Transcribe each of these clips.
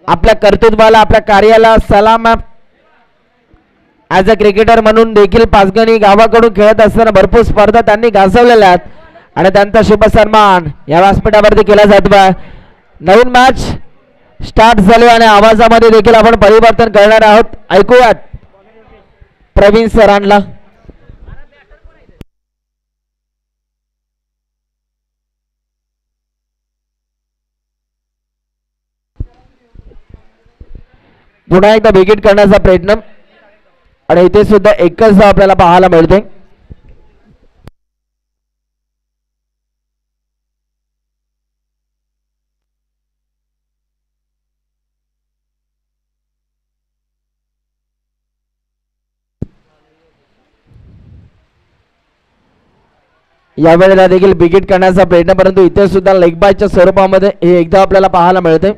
आपल्या कर्तृत्वाला आपल्या कार्याला सलाम. ॲज अ क्रिकेटर म्हणून देखील पाचगणी गावाकडून खेळत असताना भरपूर स्पर्धा त्यांनी गाजवलेल्या आहेत आणि त्यांचा शुभ सन्मान या व्यासपीठावरती केला जातो. नवीन मॅच स्टार्ट झाली आणि आवाजामध्ये देखील आपण परिवर्तन करणार आहोत. ऐकूयात प्रवीण सरांना. पुन्हा एकदा विकेट करण्याचा प्रयत्न आणि इथे सुद्धा एकच धाव आपल्याला पाहायला मिळते. यावेळेला देखील विकेट करण्याचा प्रयत्न परंतु इथे सुद्धा लेग बायच्या स्वरूपामध्ये हे एकदा आपल्याला पाहायला मिळते.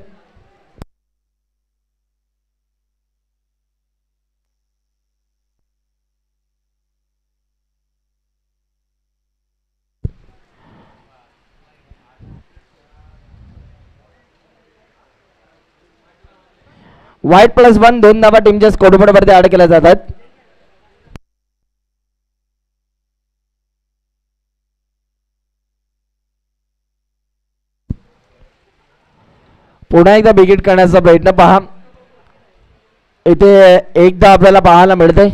वाईट +1 2 धावा टीमच्या स्कोरबोर्ड वरती ऍड केल्या जातात. पुन्हा एकदा विकेट करण्याचा प्रयत्न पहा. इथे एकदा आपल्याला पाहायला मिळते.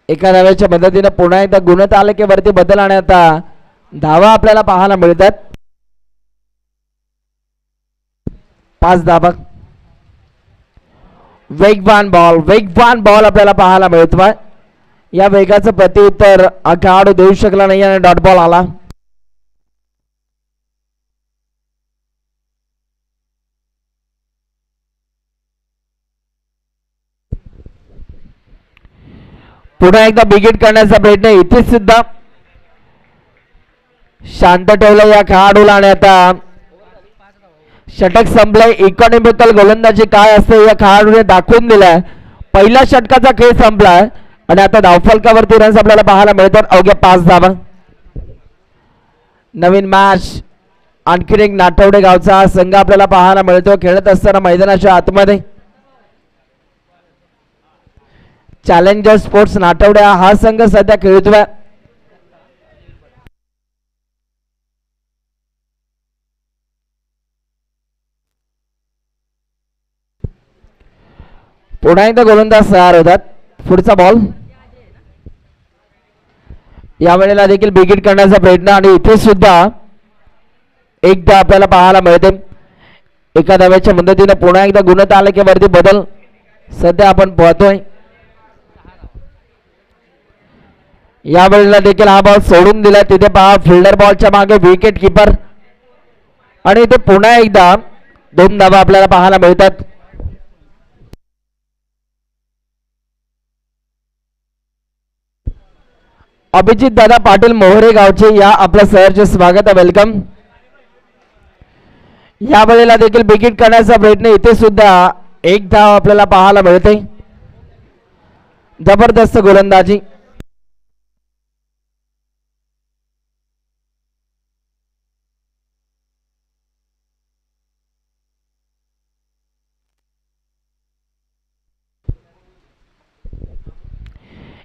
एका धाव्याच्या मदतीने पुन्हा एकदा गुणतालिकेवरती बदल आणि आता धावा आपल्याला पाहायला मिळतात. 5 धावा. वेगवान बॉल आपल्याला पाहायला मिळतोय. या वेगाचं प्रत्युत्तर खेळाडू देऊ शकला नाही आणि डॉट बॉल आला. पुन्हा एकदा विकेट करण्याचा प्रयत्न इथे सुद्धा शांत ठेवलं या खेळाडूला आणि आता षटक संपलंय. इकॉनॉमिकल गोलंदाजी काय असते या खेळाडूने दाखवून दिलाय. पहिल्या षटकाचा खेळ संपलाय आणि आता धावफलकावरती रन्स आपल्याला पाहायला मिळतात. अवघ्या 5 धावा. नवीन मॅच आणखीन एक नाटवडे गावचा संघ आपल्याला पाहायला मिळतो खेळत असताना मैदानाच्या आतमध्ये. चॅलेंजर स्पोर्ट्स नाटवड्या हा संघ सध्या खेळतोय. पुन्हा एकदा गोलंदाज तयार होतात. पुढचा बॉल. यावेळेला देखील विकेट करण्याचा प्रयत्न आणि इथे सुद्धा एकदा आपल्याला पाहायला मिळते. एका धाव्याच्या मदतीने पुन्हा एकदा गुणतालिकेवरती बदल सध्या आपण पाहतोय. यावेळेला देखील हा बॉल सोडून दिला. तिथे पहा फिल्डर बॉलच्या मागे विकेट किपर आणि इथे पुन्हा एकदा 2 धावा आपल्याला पाहायला मिळतात. अभिजित दादा पाटील मोहरे गावचे या आपल्या सहरचे स्वागत आहे. वेलकम. यावेळेला देखील विकेट करण्याचा प्रयत्न इथे सुद्धा 1 धाव आपल्याला पाहायला मिळते. जबरदस्त गोलंदाजी.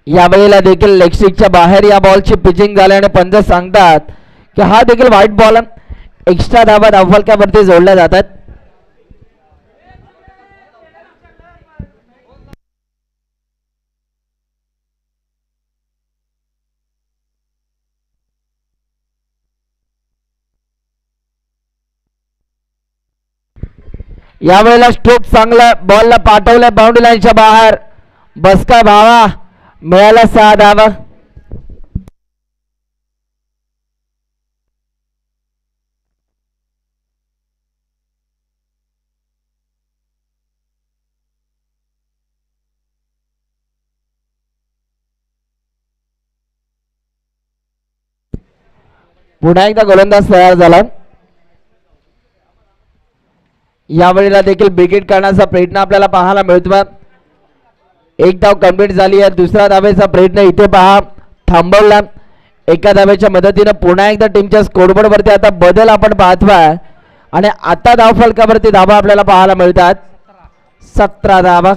यावेळेला देखील लेगस्टिकच्या बाहेर या बॉलची पिचिंग झाल्याने पंच सांगतात की हा देखील व्हाईट बॉल. एक्स्ट्रा धावा धावफलकावरती जोडल्या जातात. यावेळेला स्ट्रोक चांगला बॉलला पाठवलं बाउंड्री लाईनच्या बाहेर. बस काय भावा. मिळाला 6 धावा. पुन्हा एकदा गोलंदाज तयार झाला. यावेळेला देखील विकेट करण्याचा प्रयत्न आपल्याला पाहायला मिळतो. 1 धाव कंप्लीट झाली आहे. दुसरा धावेचा प्रयत्न इथे पहा थांबवला. एका धावेच्या मदतीने पुन्हा एकदा टीमच्या स्कोरबोर्ड वरती आता बदल आपण पाहतोय. आणि आता धावफलकावरती धावा आपल्याला पाहायला मिळतात 17 धावा.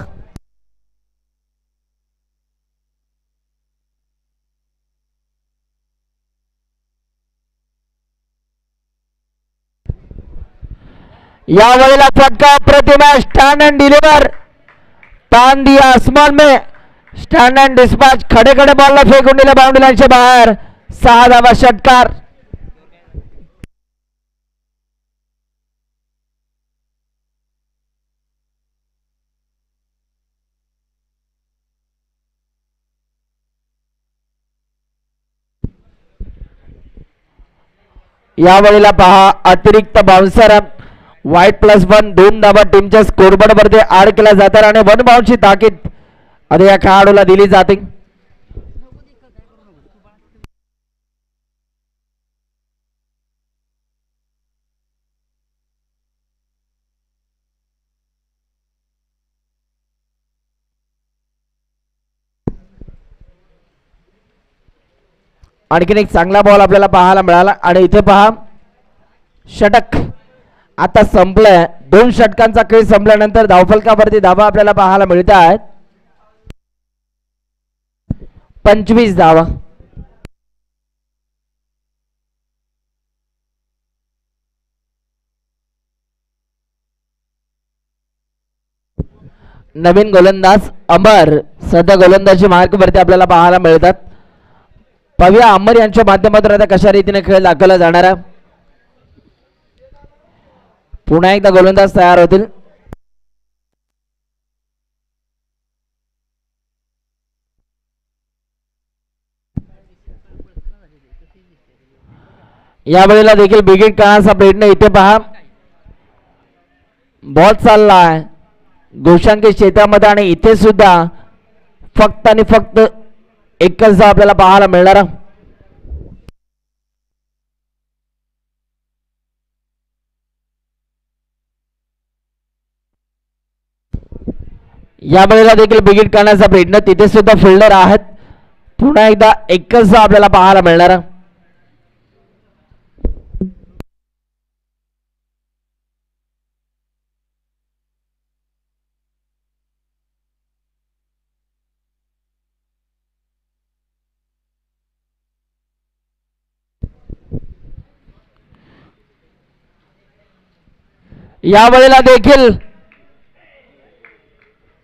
यावेळेला फटका प्रतिमा स्टैंड एंड डिलीवर तान दिया आसमान में स्टैंड एंड डिस्पैच खड़े खड़े बॉल फेकून दिले बाउंड्री लाईनच्या बाहेर 6 धावा षटकार. यावेळेला पहा अतिरिक्त बाउन्सर वाईट +1 2 धावा टीमच्या स्कोरबोर्ड वरती ऍड केल्या जातात आणि 1 बाउंडची ताकीद आता या खेळाडूला दिली जाते. आणखीन एक चांगला बॉल आपल्याला पाहायला मिळाला आणि इथे पहा षटक आता संपलंय. 2 षटकांचा खेळ संपल्यानंतर धावफलकावरती धावा आपल्याला पाहायला मिळत आहेत 25 धावा. नवीन गोलंदाज अमर सध्या गोलंदाजी मार्कवरती आपल्याला पाहायला मिळतात. पाहूया अमर यांच्या माध्यमातून आता कशा रीतीने खेळ दाखवला जाणार आहे. पुन्हा एकदा गोलंदाज तयार होतील. यावेळेला देखील बिगिट करण्याचा प्रयत्न इथे पहा बॉल चाललाय गोशांकी क्षेत्रामध्ये आणि इथे सुद्धा फक्त आणि फक्त एकच धाव आपल्याला पाहायला मिळणार. यावेळेला देखील बिगिट करण्याचा प्रयत्न तिथे सुद्धा फिल्डर आहेत. पुन्हा एकदा एकच धाव आपल्याला पाहायला मिळणार. यावेळेला देखील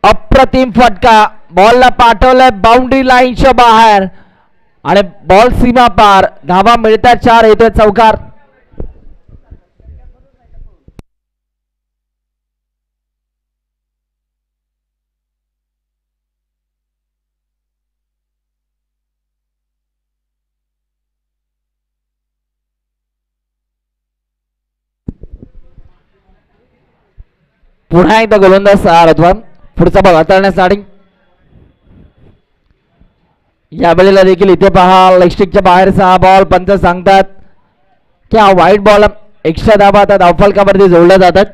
अप्रतिम फटका बॉलला पाठवलाय बाउंड्री लाईनच्या बाहेर आणि बॉल सीमा पार धावा मिळतात 4 येते चौकार. पुन्हा एकदा गोलंदाज तयार होतो. पुढचा बॉल हाताळण्यासाठी यावेळेला देखील इथे पहा लेगस्टिकच्या बाहेर 6 बॉल. पंच सांगतात की हा वाईट बॉल एक्स्ट्रा धावा आता धावफलकावरती जोडल्या जातात.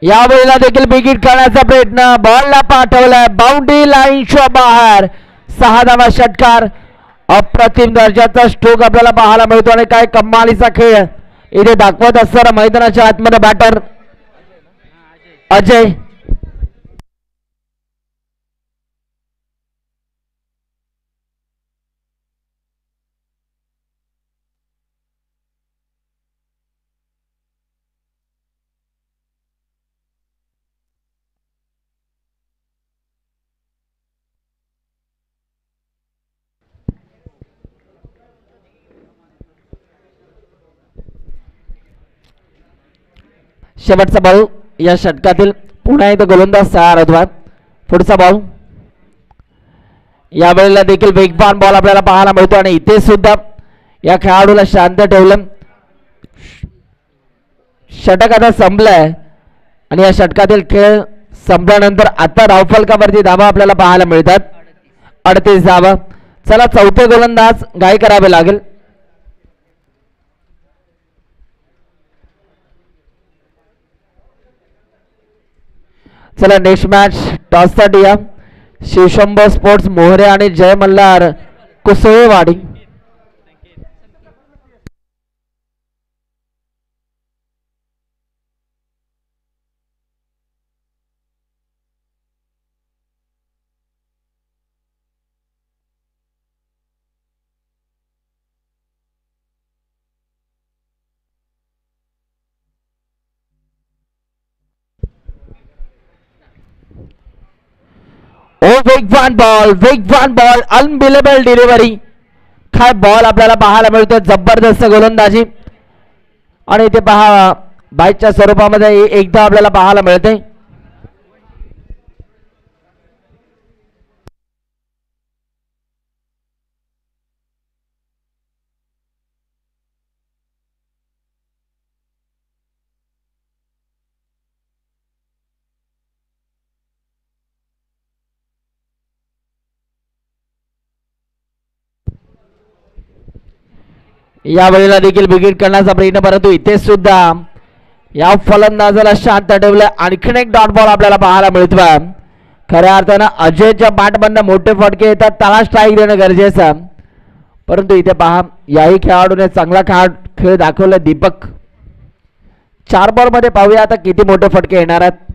यावेळेला देखील बिगिट करण्याचा प्रयत्न बॉलला पाठवलाय बाउंड्री लाईनच्या बाहेर 6 धावा षटकार. अप्रतिम दर्जाचा स्ट्रोक आपल्याला पाहायला मिळतो आणि काय कमालीचा खेळ इथे दाखवत असताना मैदानाच्या आतमध्ये बॅटर अजय. शेवटचा बॉल या षटकातील पुन्हा एकदा गोलंदाज तयार होतो. पुढचा बॉल यावेळेला देखील वेगवान बॉल आपल्याला पाहायला मिळतो आणि इथे सुद्धा या खेळाडूला शांत ठेवलं. षटक आता संपलंय आणि या षटकातील खेळ संपल्यानंतर आता धावफलकावरती धावा आपल्याला पाहायला मिळतात 38 धावा. चला चौथे गोलंदाज गाय करावे लागेल. चला नेक्स्ट मॅच टॉससाठी या शिवशंभो स्पोर्ट्स मोहरे आणि जय मल्हार कुसळेवाडी. ओ वेगवान बॉल अनबिलेबल डिलिव्हरी. काय बॉल आपल्याला पाहायला मिळतो, जबरदस्त गोलंदाजी. आणि इथे पहा बाईकच्या स्वरूपामध्ये एकदा आपल्याला पाहायला मिळते. या वेळेला देखील विकेट करण्याचा प्रयत्न, परंतु इथे सुद्धा या फलंदाजाला शांत ठेवलं. आणखीन एक डॉट बॉल आपल्याला पाहायला मिळतोय. खऱ्या अर्थानं अजयच्या बॅटमधनं मोठे फटके येतात, त्याला स्ट्राईक देणं गरजेचं. परंतु इथे पहा याही खेळाडूने चांगला खेळ दाखवला. दीपक 4 बॉल मध्ये पाहूया आता किती मोठे फटके येणार आहेत.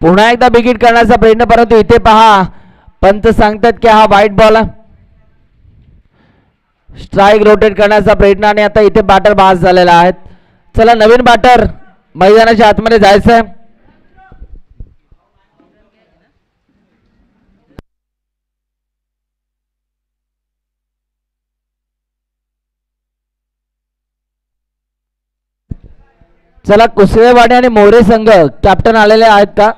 पुन्हा एकदा विकेट करण्याचा प्रयत्न, परंतु इथे पहा पंत सांगतात की हा वाईट बॉल. स्ट्राईक रोटेट करण्याचा प्रयत्न आणि आता इथे बॅटर बाद झालेला आहे. चला नवीन बॅटर मैदानाच्या आतमध्ये जायचं आहे. चला कुसळेवाडी आणि मोरे संघ कॅप्टन आलेले आहेत का?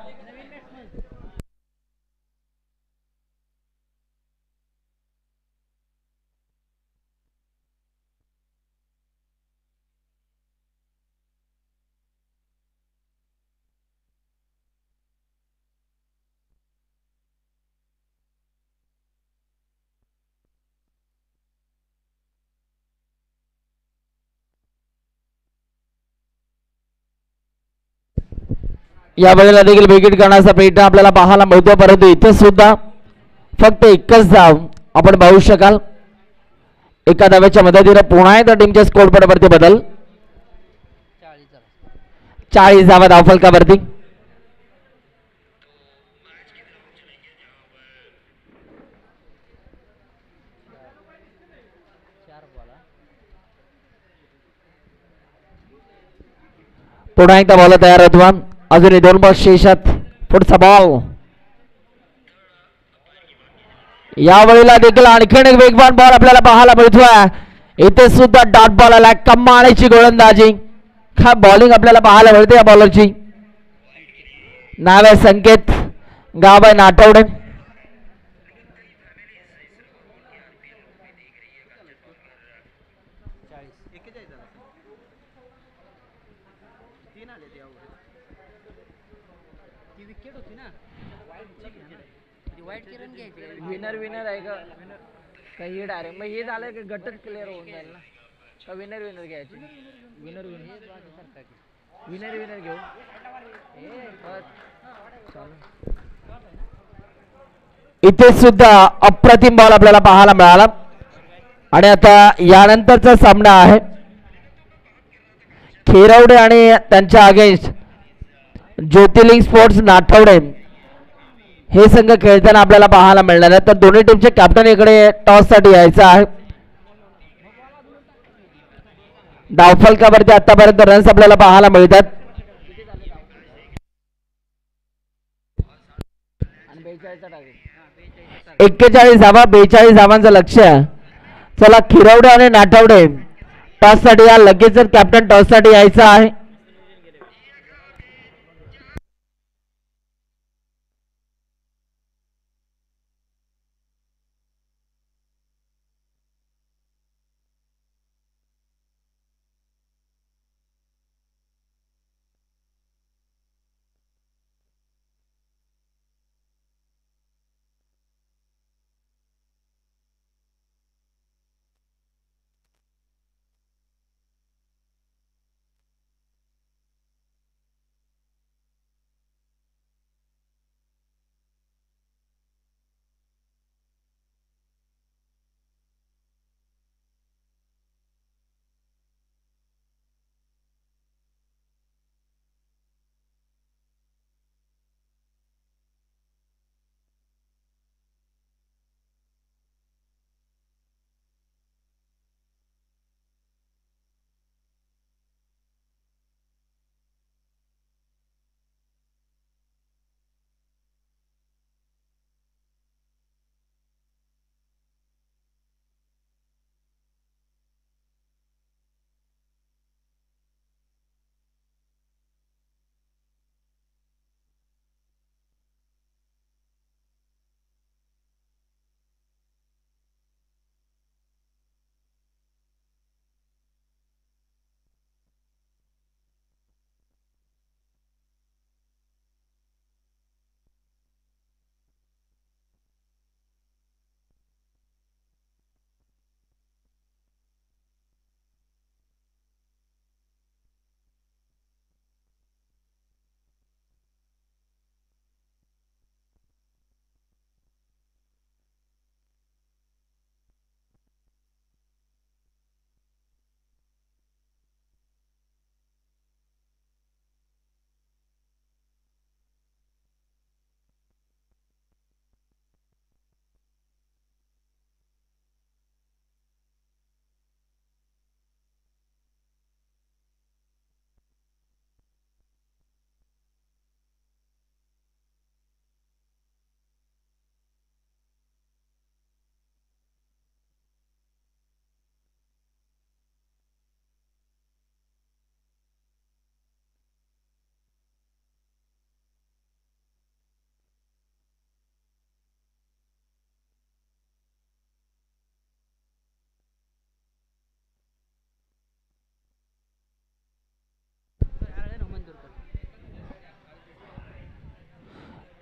या वेळेला देखील विकेट करण्याचा प्रयत्न आपल्याला पाहायला मिळतो, परंतु इथे सुद्धा फक्त एकच धाव आपण पाहू शकाल. एका धावेच्या मदतीने पुन्हा एकदा टीमच्या स्कोर बोर्डवरती बदल. 40 धावा धावफलकावरती. पुन्हा एकदा बॉल तयार होतो. अजूनही 2 बॉल शेषात. पुढचा बॉल. यावेळेला देखील आणखीन एक वेगवान बॉल आपल्याला पाहायला मिळतोय. इथे सुद्धा डॉट बॉल आला. कमालीची गोलंदाजी. काय बॉलिंग आपल्याला पाहायला मिळते या बॉलरची. नाव आहे संकेत, गाव आहे नाटवडे. विनर आहे का हे डायरेक्ट मग हे झालं की गटच क्लिअर होऊन जाईल ना. का विनर घ्यायची. विनर घेऊ. इथे सुद्धा अप्रतिम बॉल आपल्याला पाहायला मिळाला. आणि आता यानंतरचा सामना आहे खेरवडे आणि त्यांच्या अगेन्स्ट ज्योतिर्लिंग स्पोर्ट्स नाठवडे. हे संघ खेळताना आपल्याला पाहायला मिळणार आहे. तर दोन्ही टीमचे कॅप्टन इकडे टॉस साठी यायचं आहे. धावफलकावरती आतापर्यंत रन्स आपल्याला पाहायला मिळतात. 41 धावा, 42 धावांचं लक्ष्य. चला खिरवडे आणि नाठवडे टॉस साठी या. लगेचच कॅप्टन टॉस साठी यायचं आहे.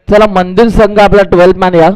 चला मंदिर संघ आपला 12 मॅन या.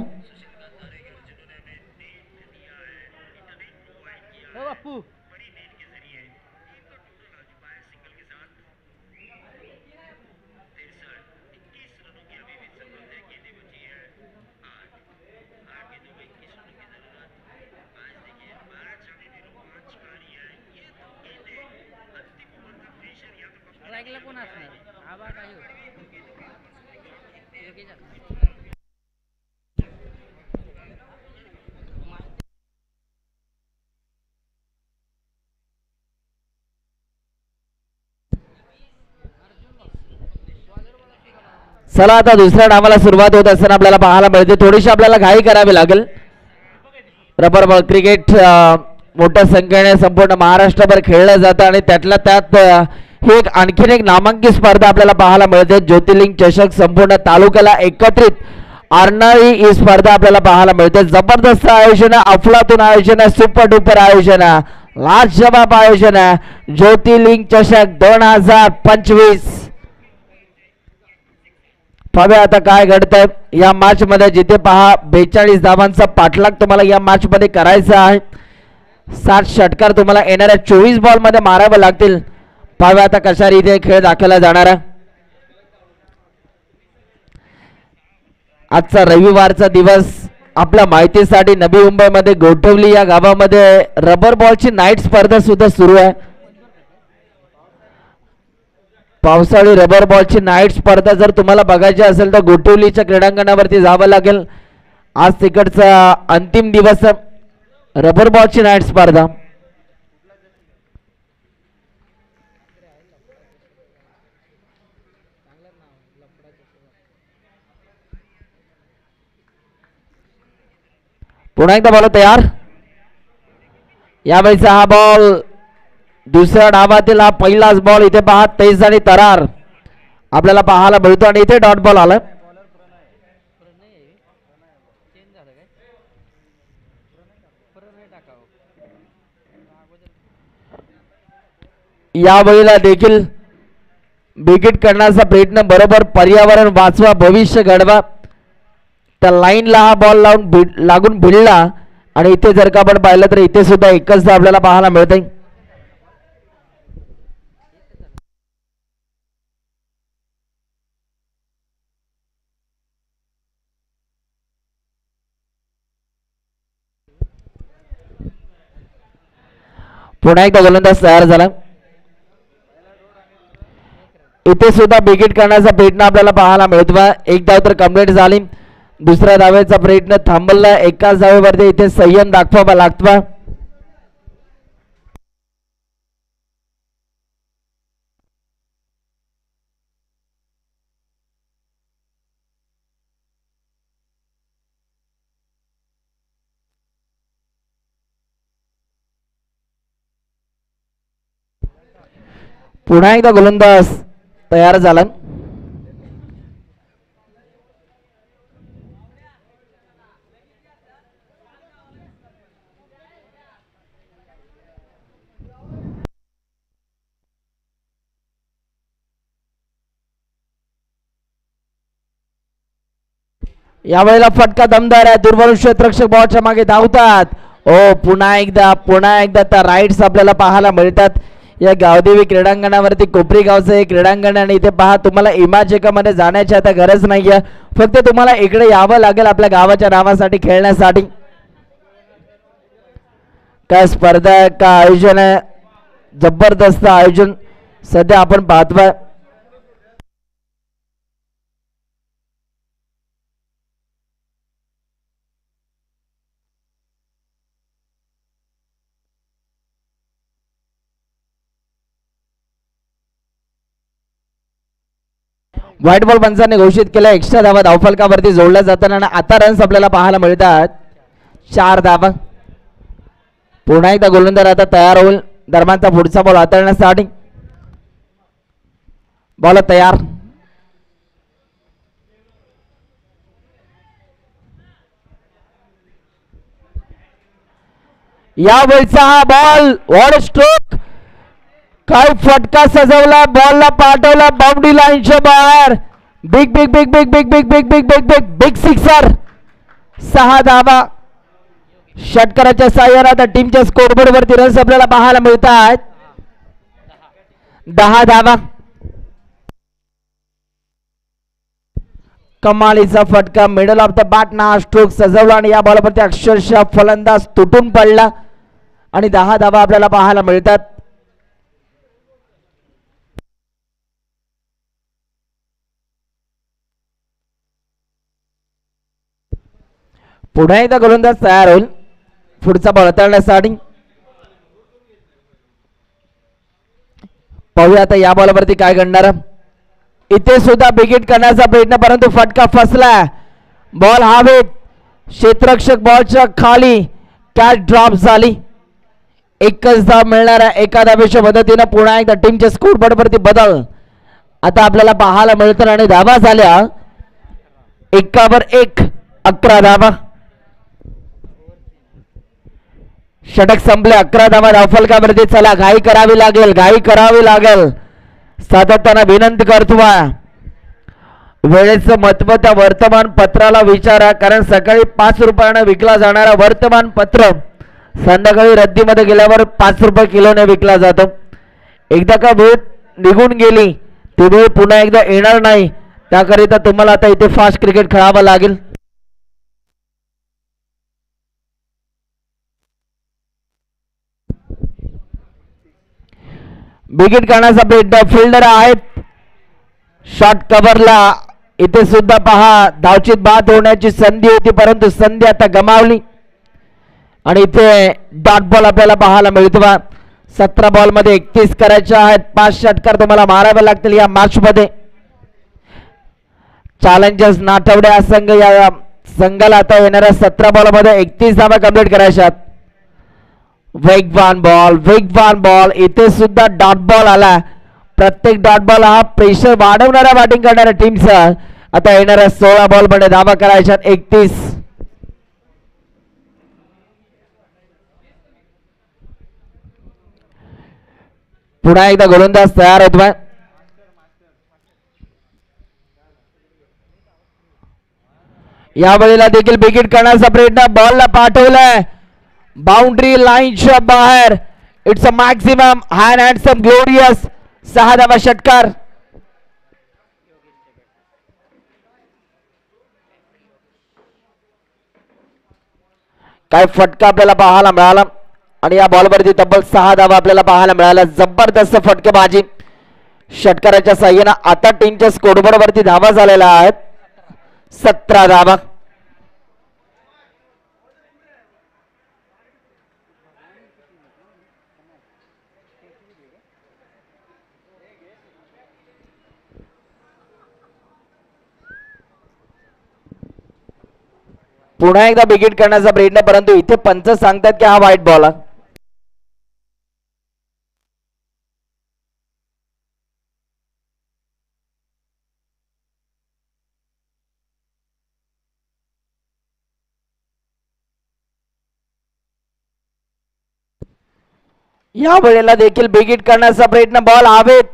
चला आता दुसऱ्या डावाला सुरुवात होत असताना आपल्याला पाहायला मिळते थोडीशी आपल्याला घाई करावी लागेल. रबर बॉल क्रिकेट मोठ्या संख्येने संपूर्ण महाराष्ट्रभर खेळलं जातं आणि त्यातल्या त्यात ही एक आणखीन एक नामांकित स्पर्धा आपल्याला पाहायला मिळते. ज्योतिर्लिंग चषक संपूर्ण तालुक्याला एकत्रित आणणारी ही स्पर्धा आपल्याला पाहायला मिळते. जबरदस्त आयोजन आहे, अफलातून आयोजन आहे, सुपर डुपर आयोजन आहे, लाजवाब आयोजन आहे. ज्योतिर्लिंग चषक 2025. पाहूया आता काय घडतंय या मॅच मध्ये. जिथे पहा 42 धावांचा पाठलाग तुम्हाला या मॅच मध्ये करायचा आहे. 60 षटकार तुम्हाला येणाऱ्या 24 बॉल मध्ये मारावे लागतील. पाहूया आता कशा रीतीने खेळ दाखवला जाणार आहे. आजचा रविवारचा दिवस आपल्या माहितीसाठी नवी मुंबईमध्ये गोठवली या गावामध्ये रबर बॉलची नाईट स्पर्धा सुद्धा सुरू आहे. पावसाळी रबर बॉलची नाईट स्पर्धा जर तुम्हाला बघायची असेल तर गोठवलीच्या क्रीडांगणावरती जावं लागेल. आज तिकडचा अंतिम दिवस रबर बॉलची नाईट स्पर्धा. पुन्हा एकदा बॉल तयार. यावेळीचा हा बॉल दुसऱ्या डावातील हा पहिलाच बॉल. इथे पहा तेज आणि तरार आपल्याला पाहायला मिळतो आणि इथे डॉट बॉल आला. यावेळेला देखील विकेट करण्याचा प्रयत्न, बरोबर पर्यावरण वाचवा, भविष्य घडवा, त्या लाईनला हा बॉल लागून भिडला. आणि इथे जर का आपण पाहिलं तर इथे सुद्धा एकच आपल्याला पाहायला मिळते. पुन्हा एकदा गोलंदाज तयार झाला. इथे सुद्धा विकेट करण्याचा प्रयत्न आपल्याला पाहायला मिळतो. एक धाव तर कंप्लीट झाली. दुसऱ्या धावेचा प्रयत्न थांबवला. एकाच धावेवरती इथे संयम दाखवावा लागतो. पुन्हा एकदा गोलंदाज तयार झाला. यावेळेला फटका दमदार आहे. दुर्बल क्षेत्ररक्षक बॉलच्या मागे धावतात. ओ पुन्हा एकदा त्या राईड्स आपल्याला पाहायला मिळतात. या गावदेवी क्रीडांगणावरती कोपरी गावचं हे क्रीडांगण आणि इथे पहा तुम्हाला इमाजेकामध्ये जाण्याची आता गरज नाहीये. फक्त तुम्हाला इकडे यावं लागेल आपल्या गावाच्या नावासाठी खेळण्यासाठी. काय स्पर्धा आहे, काय आयोजन आहे, जबरदस्त आयोजन सध्या आपण पाहतोय. व्हाईट बॉल पंचाने घोषित केला. एक्स्ट्रा धावा धावफलकावरती जोडल्या जातात आणि आता रन्स आपल्याला पाहायला मिळतात 4 धावा. पुन्हा एकदा गोलंदाज आता तयार होईल दरम्यानचा पुढचा बॉल हाताळण्यासाठी. बॉल तयार. यावेळचा हा बॉल वॉड स्ट्रोक. काय फटका सजवला, बॉलला पाठवला बाउंड्री लाईनच्या बाहेर. Big big big big big big big big big big big sixer 6 धावा षटकाराच्या साह्याने आता टीमच्या स्कोरबोर्ड वरती रन्स आपल्याला पाहायला मिळतात 10 धावा कमालीचा फटका मिडल ऑफ द बॅट ना स्ट्रोक सजवला आणि या बॉलवरती अक्षरशः फलंदाज तुटून पडला आणि 10 धावा आपल्याला पाहायला मिळतात पुन्हा एकदा गोलंदाज तयार होईल पुढचा बॉल हाताळण्यासाठी पाहूया आता या बॉलवरती काय घडणार इथे सुद्धा बिगिट करण्याचा प्रयत्न परंतु फटका फसला बॉल हवेत क्षेत्ररक्षक बॉलच्या खाली कॅच ड्रॉप झाली एकच धाव मिळणार आहे एका धावेच्या मदतीने पुन्हा एकदा टीमच्या स्कोरबोर्ड वरती बदल आता आपल्याला पाहायला मिळतं आणि धावा झाल्या 1 11 धावा षटक संपले 11 धावा धावफलकावरती चला घाई करावी लागेल सातत्याने विनंती करतो वेळेचं महत्व त्या वर्तमानपत्राला विचारा कारण सकाळी 5 रुपयाने विकला जाणारा वर्तमानपत्र संध्याकाळी रद्दीमध्ये गेल्यावर 5 रुपये किलोने विकला जातो एकदा का वेळ निघून गेली ती वेळ पुन्हा एकदा येणार नाही त्याकरिता तुम्हाला आता इथे फास्ट क्रिकेट खेळावं लागेल विकेट करण्याचा प्रयत्न फिल्डर आहेत शॉट कव्हरला इथे सुद्धा पहा धावचीत बाद होण्याची संधी होती परंतु संधी आता गमावली आणि इथे डॉट बॉल आपल्याला पाहायला मिळतो 17 बॉल मध्ये 31 करायचे आहेत 5 षटकार तुम्हाला मारावे लागतील या मॅच मध्ये चॅलेंजर्स नाठवडे संघ या संघाला आता येणाऱ्या 17 बॉल मध्ये 31 धावा कंप्लीट करायच्या वेगवान बॉल इथे सुद्धा डॉट बॉल आला प्रत्येक डॉट बॉल हा प्रेशर वाढवणारा बॅटिंग करणाऱ्या टीमचा आता येणाऱ्या 16 बॉल मध्ये धावा करायच्या 31 पुन्हा एकदा गोलंदाज तयार होतोय यावेळेला देखील विकेट करण्याचा प्रयत्न बॉलला पाठवलाय बाउंड्री लाईनच्या बाहेर it's a maximum handsome glorious 6 धावा षटकार काय फटका आपल्याला पाहायला मिळाला आणि या बॉलवरती तब्बल 6 धावा आपल्याला पाहायला मिळाल्या जबरदस्त फटकेबाजी षटकाराच्या साह्याने आता टीमच्या स्कोरबोर्ड वरती धावा झालेल्या आहेत 17 धावा पुन्हा एकदा विकेट करण्याचा प्रयत्न परंतु इथे पंच सांगतात की हा वाईट बॉल आहे या वेळेला देखील विकेट करण्याचा प्रयत्न बॉल हवेत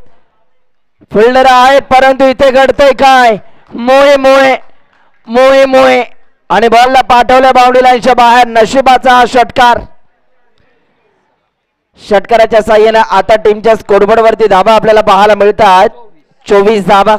फिल्डर आहेत परंतु इथे घडतंय काय मोहे आणि बॉलला पाठवल्या बाउंड्री लाईनच्या बाहेर नशिबाचा हा षटकार षटकाराच्या साह्याने आता टीमच्या स्कोरबोर्ड वरती धावा आपल्याला पाहायला मिळतात 24 धावा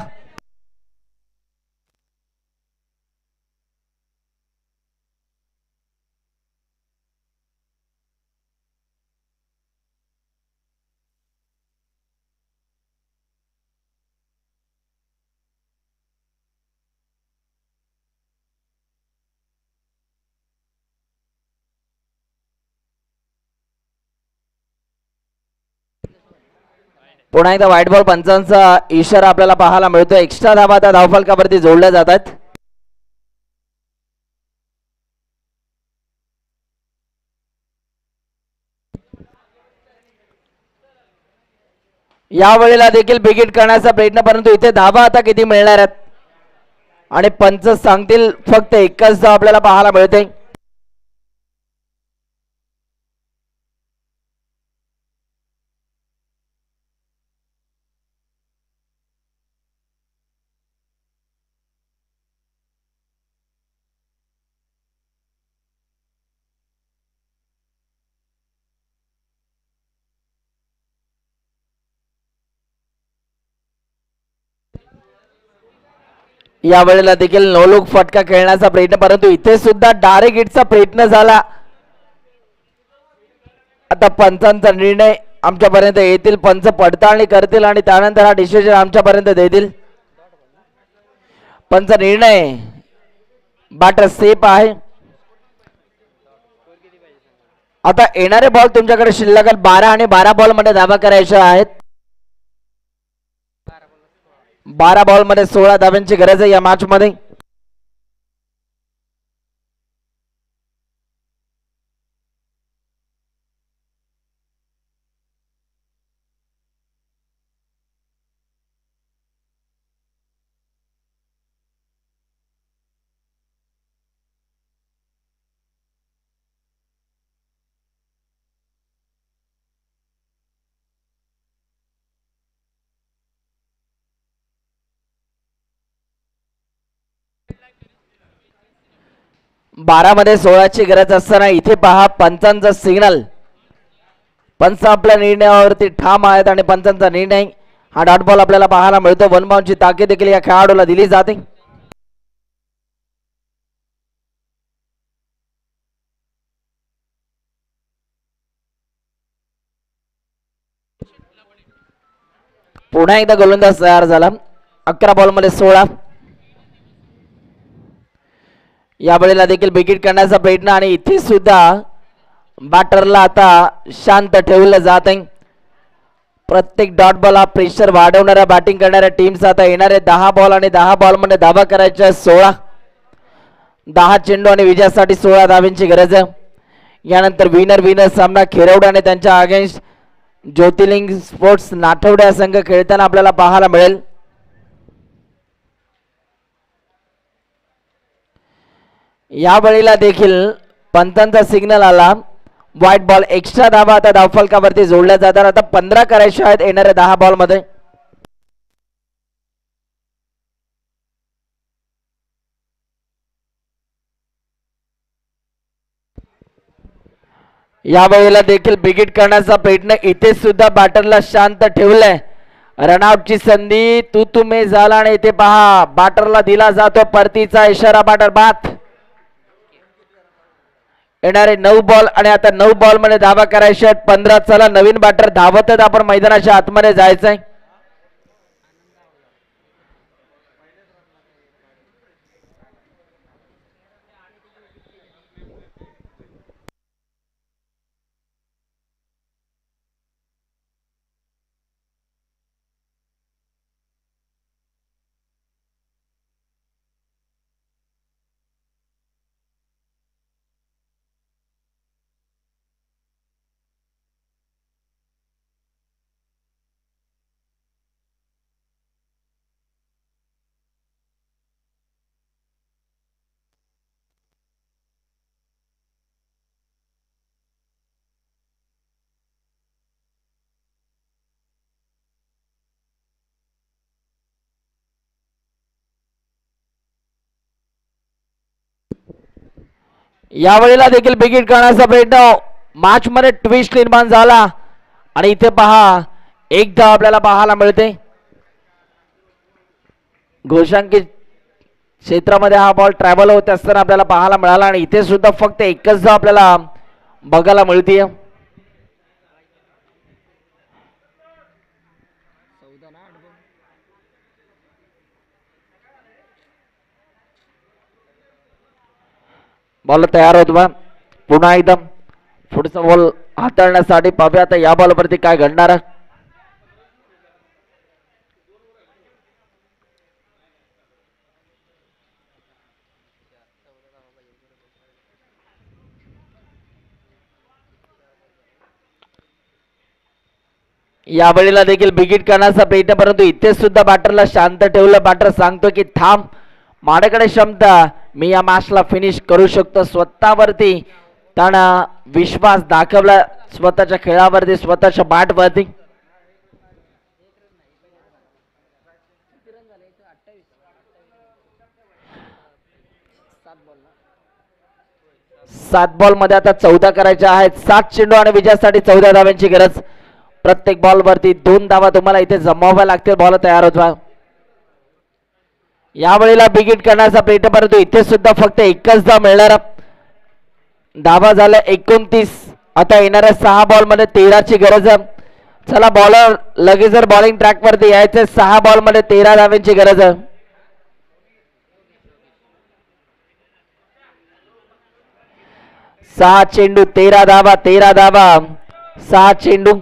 पुन्हा एकदा व्हाईट बॉल पंचांचा इशारा आपल्याला पाहायला मिळतो एक्स्ट्रा धावा त्या धावफलकावरती जोडल्या जातात या वेळेला देखील विकेट करण्याचा प्रयत्न परंतु इथे धावा आता किती मिळणार आहेत आणि पंच सांगतील फक्त एकच धाव आपल्याला पाहायला मिळते या वेळेला देखील नो लुक फटका खेळण्याचा प्रयत्न, परंतु इथे सुद्धा डायरेक्ट हिटचा प्रयत्न झाला. आता पंचांचा निर्णय आमच्यापर्यंत येतील, पंच पडताळणी करतील आणि त्यानंतर हा डिसिजन आमच्यापर्यंत देतील. पंच निर्णय बॅटर सेफ आहे. आता येणारे बॉल तुमच्याकडे शिल्लक 12 आणि 12 बॉल मध्ये धावा करायच्या आहेत. 12 बॉल मध्ये 16 धाव्यांची गरज आहे या मॅच मध्ये. बारा मध्ये 16ची गरज असताना इथे पहा पंचांचा सिग्नल. पंच आपल्या निर्णयावरती ठाम आहेत आणि पंचांचा निर्णय हा डॉट बॉल आपल्याला पाहायला मिळतो. वन बाउंडची ताकीद देखील या खेळाडूला दिली जाते. पुन्हा एकदा गोलंदाज तयार झाला. 11 बॉल मध्ये 16. या वेळेला देखील विकेट करण्याचा प्रयत्न आणि इथे सुद्धा बॅटरला आता शांत ठेवलं जात आहे. प्रत्येक डॉट बॉल हा प्रेशर वाढवणाऱ्या बॅटिंग करणाऱ्या टीम्स आता येणारे 10 बॉल आणि 10 बॉल मध्ये धावा करायच्या 16. 10 चेंडू आणि विजयासाठी 16 धावांची गरज आहे. यानंतर विनर सामना खेरवडे आणि त्यांच्या अगेन्स्ट ज्योतिर्लिंग स्पोर्ट्स नाठवडे संघ खेळताना आपल्याला पाहायला मिळेल. या वेळेला देखील पंचांचा सिग्नल आला. व्हाईट बॉल एक्स्ट्रा धावा आता धावफलकावरती जोडल्या जातात. आता 15 करायचे आहेत येणाऱ्या 10 बॉल मध्ये. या वेळेला देखील बिगिट करण्याचा प्रयत्न. इथे सुद्धा बॅटरला शांत ठेवलंय. रनआउटची संधी तुम्ही झाला आणि इथे पहा बॅटरला दिला जातो परतीचा इशारा. बॅटर बाद. येणारे 9 बॉल आणि आता 9 बॉल मध्ये धावा करायच्या आहेत 15. चला नवीन बॅटर धावतच आपण मैदानाच्या आतमध्ये जायचंय. या वेळेला देखील बिगिट करण्याचा प्रयत्न. मॅच मध्ये ट्विस्ट निर्माण झाला आणि इथे पहा एक धाव आपल्याला पाहायला मिळते. घोषांकित क्षेत्रामध्ये हा बॉल ट्रॅव्हल होत असताना आपल्याला पाहायला मिळाला आणि इथे सुद्धा फक्त एकच धाव आपल्याला बघायला मिळते. बॉल तयार होत बा. पुन्हा एकदम पुढचा बॉल हाताळण्यासाठी पाहूया आता या बॉलवरती काय घडणार. या वेळेला देखील बिगिट करण्याचा प्रयत्न, परंतु इथे सुद्धा बॅटरला शांत ठेवलं. बॅटर सांगतो की थांब, माझ्याकडे क्षमता, मी या मॅचला फिनिश करू शकतो. स्वतःवरती त्यानं विश्वास दाखवला, स्वतःच्या खेळावरती, स्वतःच्या बॅटवरती. सात बॉल मध्ये आता 14 करायच्या आहेत. 7 चेंडू आणि विजयासाठी 14 धाव्यांची गरज. प्रत्येक बॉल वरती 2 धावा तुम्हाला इथे जमवाव्या लागतील. बॉल तयार होत. यावेळेला बिगिट करण्याचा प्रयत्न, परंतु इथे सुद्धा फक्त एकच धाव मिळणार. धावा झाल्या 29. आता येणाऱ्या 6 बॉल मध्ये 13 ची गरज. चला बॉलर लगेच जर बॉलिंग ट्रॅक वरती यायचे. 6 बॉल मध्ये 13 धावांची गरज. 6 चेंडू 13 धावा, 13 धावा 6 चेंडू.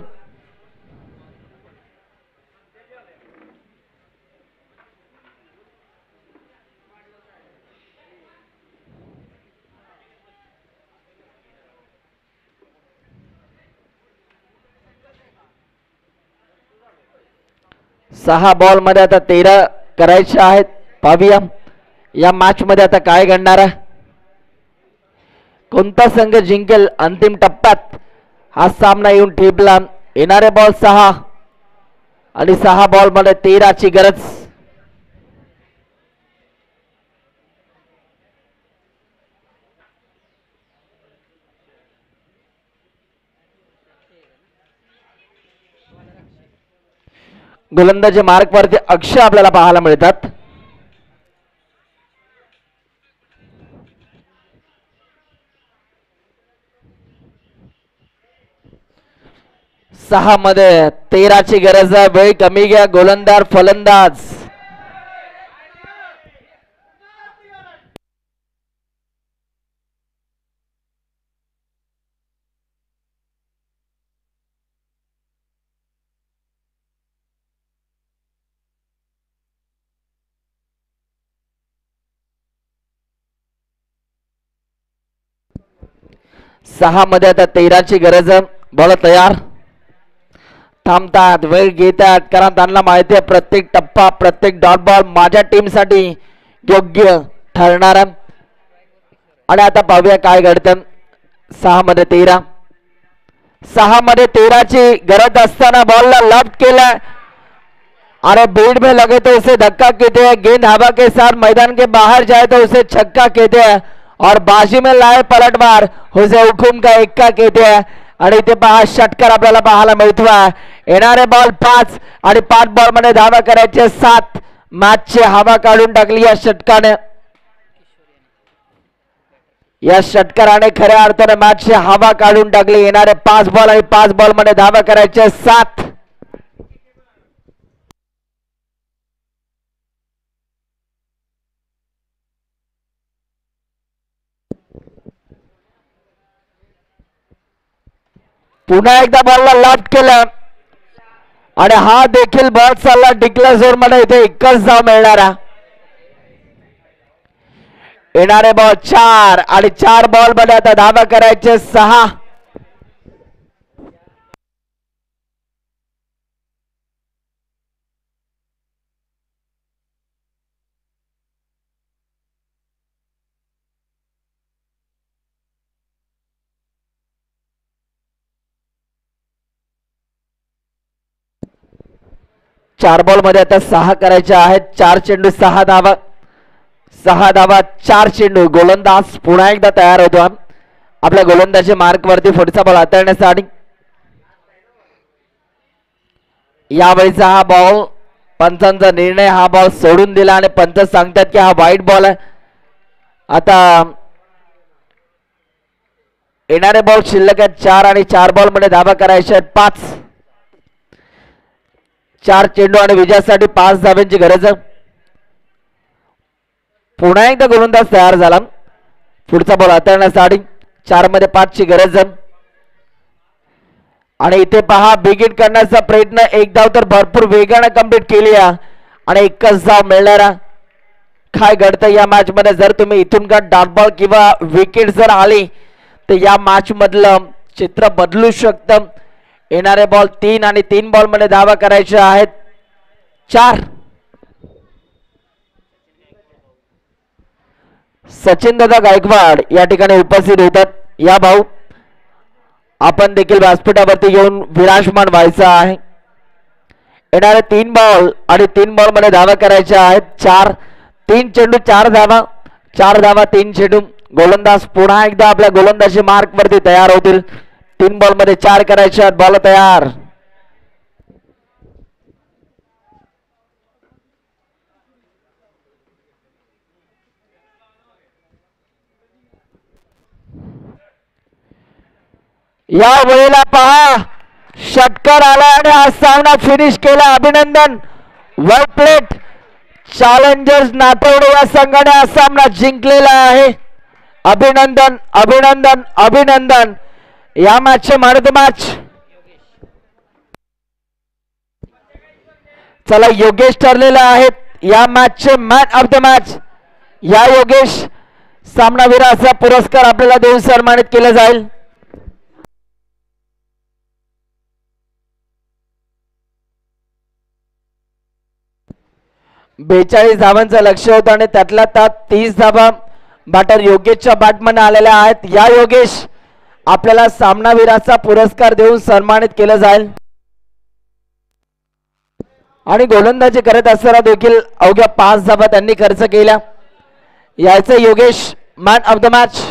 सहा बॉल मध्ये आता 13 करायचे आहेत. पाहूया या मॅच मध्ये आता काय घडणार आहे, कोणता संघ जिंकेल अंतिम टप्प्यात हा सामना येऊन ठेपला. येणारे बॉल 6 आणि 6 बॉल मध्ये 13 ची गरज. गोलंदाजी मार्क वरती अक्षय आपल्याला पाहायला मिळतात. सहा मध्ये 13 ची गरज आहे. वेळ कमी घ्या गोलंदाज फलंदाज. सहा मध्ये आता 13 ची गरज. बॉल तयार. थांबतात, वेळ घेतात, कारण त्यांना माहिती आहे प्रत्येक टप्पा प्रत्येक डॉट बॉल माझ्या टीम साठी योग्य ठरणार. आणि आता पाहूया काय घडतं. 6 मध्ये 13. 6 मध्ये 13 ची गरज असताना बॉलला लॉफ्ट केला. अरे बीट में लगे तो उसे धक्का कहते हैं, गेंद हवा के साथ मैदान के बाहर जाए तो उसे छक्का कहते हैं, और बाजी में लाए पलटवार उसे हुकुम का एक्का कहते हैं. आणि इथे पहा षटकार आपल्याला पाहायला मिळतो. येणारे बॉल 5 आणि 5 बॉल मध्ये धावा करायचे 7. मॅचची हवा काढून टाकली या षटकाने. या षटकाराने खऱ्या अर्थाने मॅचची हवा काढून टाकली. येणारे 5 बॉल आणि 5 बॉल मध्ये धावा करायचे 7. पुन्हा एकदा बॉलला लॉफ्ट केलं आणि हा देखील बॉल चालला डिक्लेअर झोन मध्ये. इथे एकच धाव मिळणारा. येणारे बॉल 4 आणि 4 बॉल मध्ये आता धावा करायचे 6. चार बॉल मध्ये आता 6 करायचे आहेत. 4 चेंडू 6 धावा. 6 धावा 4 चेंडू. गोलंदाज पुन्हा एकदा तयार होतो. आपल्या गोलंदाजी मार्क वरती पुढचा बॉल हाताळण्यासाठी. यावेळीचा हा बॉल पंचांचा निर्णय, हा बॉल सोडून दिला आणि पंच सांगतात की हा वाईट बॉल आहे. आता येणारे बॉल शिल्लक आहेत 4 आणि 4 बॉल मध्ये धावा करायच्या आहेत 5. 4 चेंडू आणि विजयासाठी 5 धाव्यांची गरज. पुन्हा एकदा गोलंदाज तयार झाला पुढचा बॉल हाताळण्यासाठी. 4 मध्ये 5 ची गरज. आणि इथे पहा बिगिट करण्याचा प्रयत्न. एक धाव तर भरपूर वेगाने कंप्लीट केली आणि एकच धाव मिळणारा. काय घडतं या मॅच मध्ये, जर तुम्ही इथून का डॉट बॉल किंवा विकेट जर आली तर या मॅच मधलं चित्र बदलू शकतं. येणारे बॉल 3 आणि 3 बॉल मध्ये धावा करायच्या आहेत 4. सचिन दादा गायकवाड या ठिकाणी उपस्थित होतात. या भाऊ आपण देखील व्यासपीठावरती घेऊन विराजमान व्हायचं आहे. येणारे 3 बॉल आणि 3 बॉल मध्ये धावा करायच्या आहेत 4. 3 चेंडू 4 धावा. 4 धावा 3 चेंडू. गोलंदाज पुन्हा एकदा आपल्या गोलंदाजी मार्क वरती तयार होतील. 3 बॉल मध्ये 4 करायचे आहेत. बॉल तयार. या वेळेला पहा षटकार आला आणि हा सामना फिनिश केला. अभिनंदन. वर प्लेट चॅलेंजर्स नातवडे या संघाने हा सामना जिंकलेला आहे. अभिनंदन अभिनंदन अभिनंदन. या मॅचचे मॅन ऑफ द मॅच चला योगेश ठरलेला आहेत या मॅचचे मॅन ऑफ द मॅच. या योगेश सामनावीराचा पुरस्कार आपल्याला देऊन सन्मानित केला जाईल. बेचाळीस धावांचं लक्ष होतं आणि त्यातल्या त्यात 30 धावा बॅटर योगेशच्या बॅटमध्ये आलेल्या आहेत. या योगेश आपल्याला सामनावीराचा पुरस्कार देऊन सन्मानित केलं जाईल. आणि गोलंदाजी करत असताना देखील अवघ्या 5 धावा त्यांनी खर्च केल्या. याचे Yogesh man of the match.